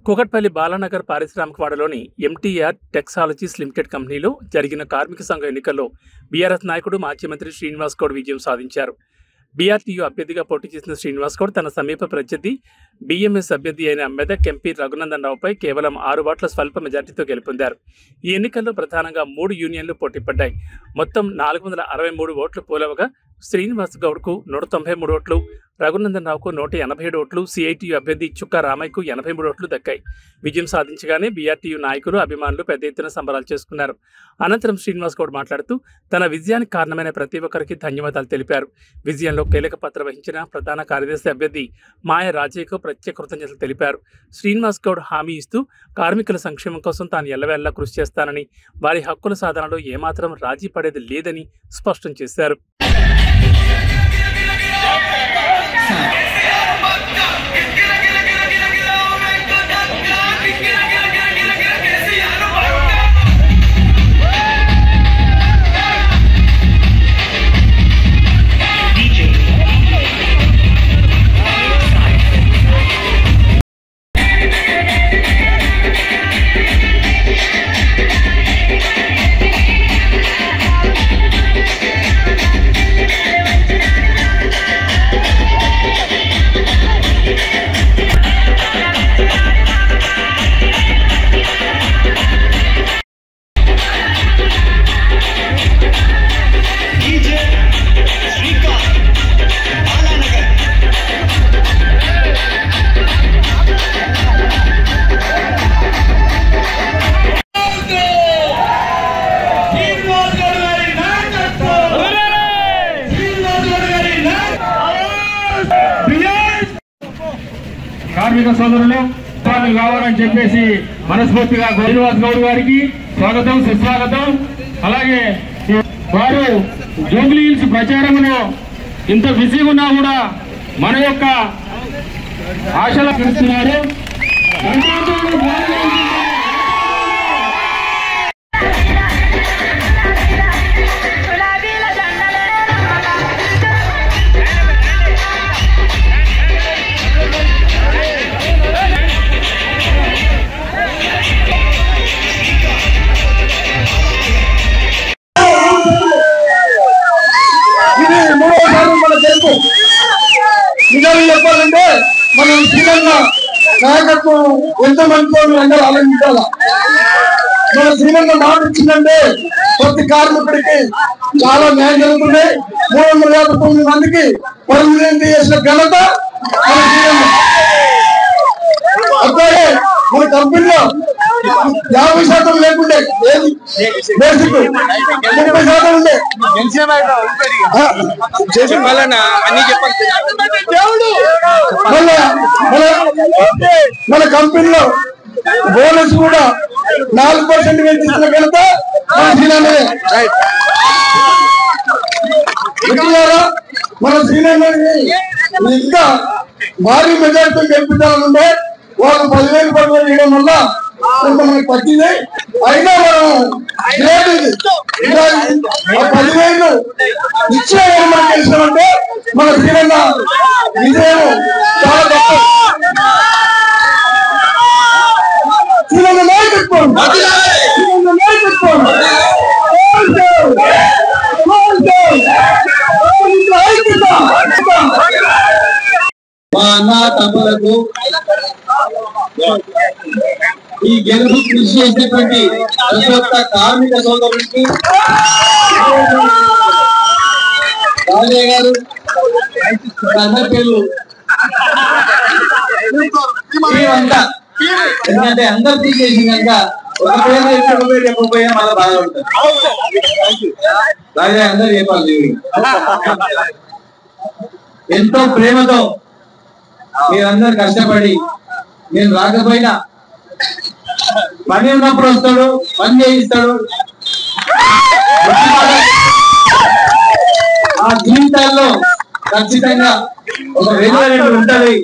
కూకట్పల్లి బాలానగర్ పారిశ్రామికవాడలోని MTR technologies limited కంపెనీలో జరిగిన కార్మిక సంఘ ఎన్నికల్లో బీఆర్ఎస్ నాయకుడు మాజీ మంత్రి శ్రీనివాస్ గౌడ్ విజయం సాధించారు. బీఆర్టీయూ అభ్యర్థిగా పోటీ చేసిన శ్రీనివాస్ గౌడ్ తన సమీప ప్రత్యర్థి బీఎంఎస్ అభ్యర్థి అయిన మెదక్ ఎంపీ రఘునందన్ రావుపై కేవలం 6 ఓట్ల స్వల్ప మెజార్టీతో గెలుపొందారు. ఈ ఎన్నికల్లో ప్రధానంగా 3 యూనియన్లు పోటీపడ్డాయి. మొత్తం 463 ఓట్లు పోలవగా శ్రీనివాస్ గౌడ్కు 193 ఓట్లు, రఘునందన్ రావుకు 187 ఓట్లు, సిఐటియు అభ్యర్థి చుక్క రామయ్యకు 83 ఓట్లు దక్కాయి. విజయం సాధించగానే బీఆర్టీయూ నాయకులు, అభిమానులు పెద్ద ఎత్తున సంబరాలు చేసుకున్నారు. అనంతరం శ్రీనివాస్ గౌడ్ మాట్లాడుతూ తన విజయానికి కారణమైన ప్రతి ఒక్కరికి ధన్యవాదాలు తెలిపారు. విజయంలో కీలక పాత్ర వహించిన ప్రధాన కార్యదర్శి అభ్యర్థి మాయ రాజయ్యకు ప్రత్యేక కృతజ్ఞతలు తెలిపారు. శ్రీనివాస్ గౌడ్ హామీ ఇస్తూ కార్మికుల సంక్షేమం కోసం తాను ఎల్లవేళ్లా కృషి చేస్తానని, వారి హక్కుల సాధనలో ఏమాత్రం రాజీ పడేది లేదని స్పష్టం చేశారు. కార్మిక సోదరులు కావాలని చెప్పేసి మనస్ఫూర్తిగా శ్రీనివాస్ గౌడ్ గారికి స్వాగతం, సుస్వాగతం. అలాగే వారు జూబ్లీ హిల్స్ ప్రచారంలో ఇంత బిజీగా ఉన్నా కూడా మన యొక్క ఆశలు పెడుతున్నారు. నిజాలు చెప్పాలంటే మనం శ్రీలంక నాయకత్వం ఎంతమందితో అందరూ ఆలోచించాల. మన శ్రీలంక మాట ఇచ్చిందంటే ప్రతి కార్మికుడికి చాలా న్యాయం జరుగుతుంది. 359 మందికి పర్మనెంట్ చేసిన ఘనత మన శ్రీలంక. అట్లాగే మన కంపెనీలో 50% లేకుండే, బేసిక్ 30% ఉండే. మన కంపెనీలో బోనస్ కూడా 4% పెంచిన ఘనత మన శ్రీలంకనే. మన శ్రీలంకని ఇంకా భారీ మెజార్టీతో గెలిపించాలనుంటే వాళ్ళు 10,000 పనులు చేయడం వల్ల కొంత మనకి పట్టింది. అయినా మనం 10,000 ఇచ్చే మనం చేసినామంటే మన శ్రీలంక విజయం చాలా గొప్ప. శ్రీలంక నాయకత్వం, మా అన్న తమ్ములకు ఈ గెలుపు కృషి చేసినటువంటి ప్రతి ఒక్క కార్మిక సోదరులకి, రాజయ్య గారు అందరి పేర్లు అంతా, ఎందుకంటే అందరు తీసేసి కనుక ఒక పేరు చెప్పకపోయినా మళ్ళీ బాగా ఉంటుంది. రాజయ్య అందరు చెప్పాలి. ఎంతో ప్రేమతో మీరందరూ కష్టపడి, నేను రాకపోయినా పని ఉన్నప్పుడు వస్తాడు, పని చేయిస్తాడు. ఆ జీవితాల్లో ఖచ్చితంగా ఒక రెగ్యులర్ ఉంటది,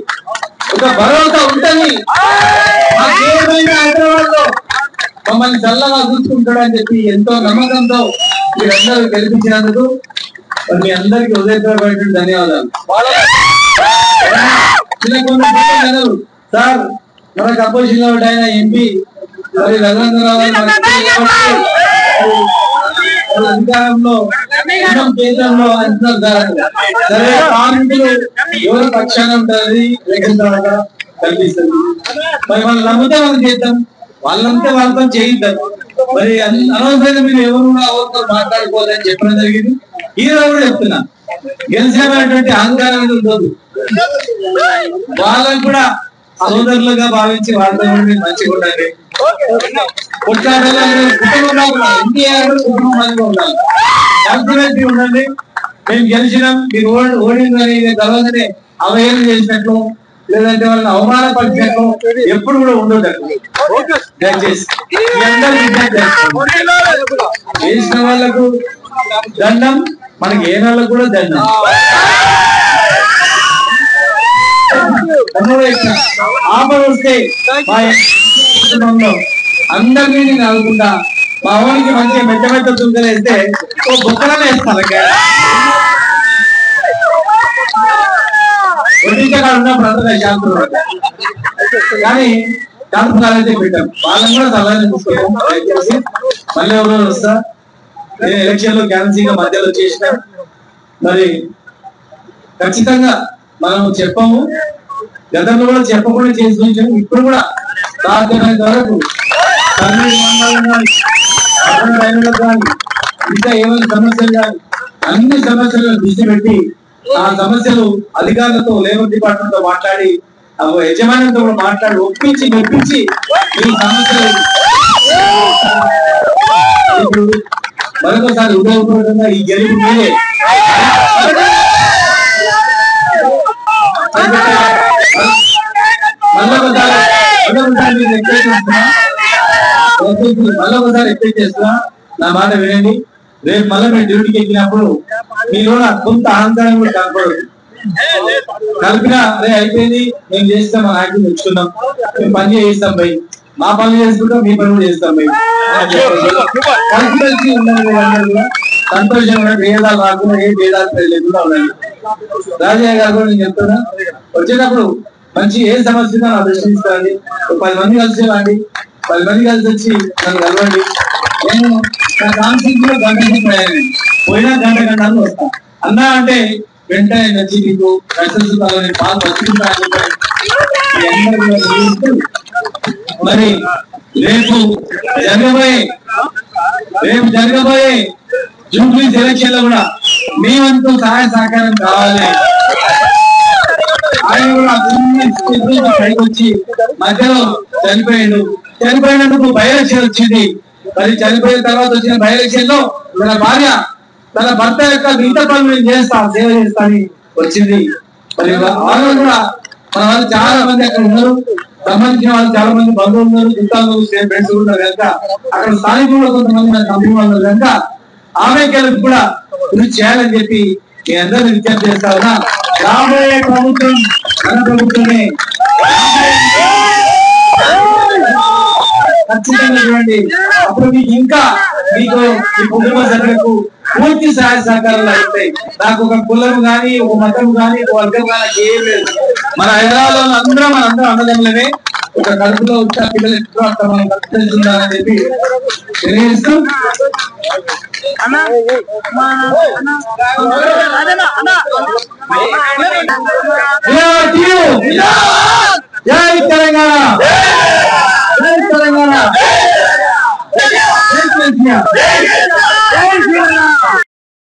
ఒక భరోసా ఉంటది. హైదరాబాద్ లో మమ్మల్ని చల్లగా చూసుకుంటాడు అని చెప్పి ఎంతో నమ్మకంతో మీరందరూ గెలిపించినందుకు మీ అందరికి హృదయపూర్వకమైన ధన్యవాదాలు. సార్ మనకు అపోజిషన్ లో ఆయన ఎంపీ మరి రఘునందరావు అధికారంలో కేంద్రంలో అంటున్నారు. సరే కార్మికులు ఎవరు పక్షాన ఉంటుంది కల్పిస్తుంది. మరి వాళ్ళు నమ్మితే మనం చేద్దాం, వాళ్ళంతా వాళ్ళతో చేయిద్దాం. మరి అనవసరంగా మీరు ఎవరు ఎవరితో మాట్లాడుకోవాలని చెప్పడం జరిగింది. ఈ రోజు కూడా చెప్తున్నా, గెలిచినటువంటి అహంకారం ఉండదు. వాళ్ళని కూడా సోదరులుగా భావించి వాళ్ళతో మీరు మంచిగా ఉండండి. ఎన్టీఆర్ కుటుంబంగా ఉండాలి, కాన్ఫిడెంట్ ఉండండి. మేము గెలిచినాం, మీరు ఓడిందని తర్వాతనే అవహేళన చేసినట్లు లేదంటే వాళ్ళని అవమానపరిచినట్లు ఎప్పుడు కూడా ఉండదు. దయచేసి చేసిన వాళ్ళకు దండం, మనకి ఏ వాళ్ళకు కూడా దండం. ఆపద వస్తే మా కుటుంబంలో అందరినీ నేను అనుకుంటా మా ఊరికి మంచిగా మెత్త మెత్త చుక్కలు వేస్తే ఓ బుక్కలనే వేస్తాను. ఒడ్డించగా ఉన్నప్పుడు అందరూ శాంతులు కానీ కాల్పుకాలైతే పెట్టాం. వాళ్ళని కూడా సలహా తీసుకుంటాం. దయచేసి మళ్ళీ ఎవరు వస్తా, నేను ఎలక్షన్ లో క్యాన్సీగా మధ్యలో చేసిన మరి ఖచ్చితంగా మనం చెప్పాము. గతంలో కూడా చెప్పకుండా చేసి చూసాము. ఇప్పుడు కూడా సాధ్యమైనంత వరకు ఇంకా ఏమైనా సమస్యలు కానీ అన్ని సమస్యలను దృష్టి పెట్టి ఆ సమస్యలు అధికారులతో లేబర్ డిపార్ట్మెంట్ తో మాట్లాడి యజమానులతో కూడా మాట్లాడి ఒప్పించి మెప్పించి ఈ సమస్యలు మరొకసారి ఉపయోగపూర్వకంగా ఈ గెలుపు మీదే. మళ్ళొకసారి ఎక్స్పెక్ట్ చేస్తున్నా, నా మాట వినండి. రేపు మళ్ళీ మేము డ్యూటీకి ఎక్కినప్పుడు మీలో కొంత అహంకారం కూడా కనపడదు. కలిపినా అదే అయిపోయింది, మేము చేస్తాం, మా నాయకులు తెచ్చుకున్నాం, మేము పని చేయిస్తాం భయ్, మా పనులు చేసుకుంటాం, మీ పనులు చేస్తాం భయ్. కలిసి ఉండండి, కూడా సంతోషంగా భేదాలు రాకుండా ఏ భేదాలు లేకుండా ఉండండి. రాజయ్య గారు కూడా నేను చెప్తున్నా, వచ్చేటప్పుడు మంచి ఏ సమస్య నా దృష్టించుకోండి. 10 మంది కలిసి రండి, 10 మంది కలిసి వచ్చి నన్ను కలవండి. నేను నా కాన్సెప్ట్ లో గంట పోయినా గంట వస్తా అన్నా అంటే వెంటనే నచ్చి మీకు కష్టాలని బాగా వచ్చుకుంటా. మరి రేపు జరగబోయే జూబ్లీ ఎలక్షన్ లో కూడా మీ వంతు సహాయ సహకారం కావాలి. ఆయన కూడా పైకి వచ్చి మధ్యలో చనిపోయినందుకు బై ఎలక్షన్ వచ్చింది. మరి చనిపోయిన తర్వాత వచ్చిన బై ఎలక్షన్ లో తన భార్య తన భర్త యొక్క మిగతా పనులు నేను చేస్తా, సేవ చేస్తా అని వచ్చింది. మరి వాళ్ళు కూడా మన వాళ్ళు చాలా మంది అక్కడ ఉన్నారు, సంబంధించిన వాళ్ళు చాలా మంది బంధువులు ఉన్నారు, చుట్టాలు ఫ్రెండ్స్ ఉన్నారు కనుక అక్కడ స్థానికులు కొంతమంది నాకు కంపెనీ వాళ్ళు ఉన్నారు కనుక ఆమెకి కూడా కృషి చేయాలని చెప్పి మీ అందరినీ విజ్ఞప్తి చేస్తా ఉన్నా. రాబోయే ప్రభుత్వం మన ప్రభుత్వమే, ఖచ్చితంగా చూడండి. అప్పుడు మీకు ఇంకా మీకు మీ కుటుంబ సభ్యులకు పూర్తి సహాయ సహకారాలు అవుతాయి. నాకు ఒక కులం కానీ, ఒక మతం కానీ, ఒక వర్గం కానీ ఏం లేదు. మన హైదరాబాద్ లో మనందరం అన్నదమ్ములమే. ఒక కడుపులో వచ్చిన పిల్లలు ఎప్పుడు అక్కడ మనం తెలుస్తుందని చెప్పి తెలియజేస్తూ జై తెలంగాణ, జై తెలంగాణ.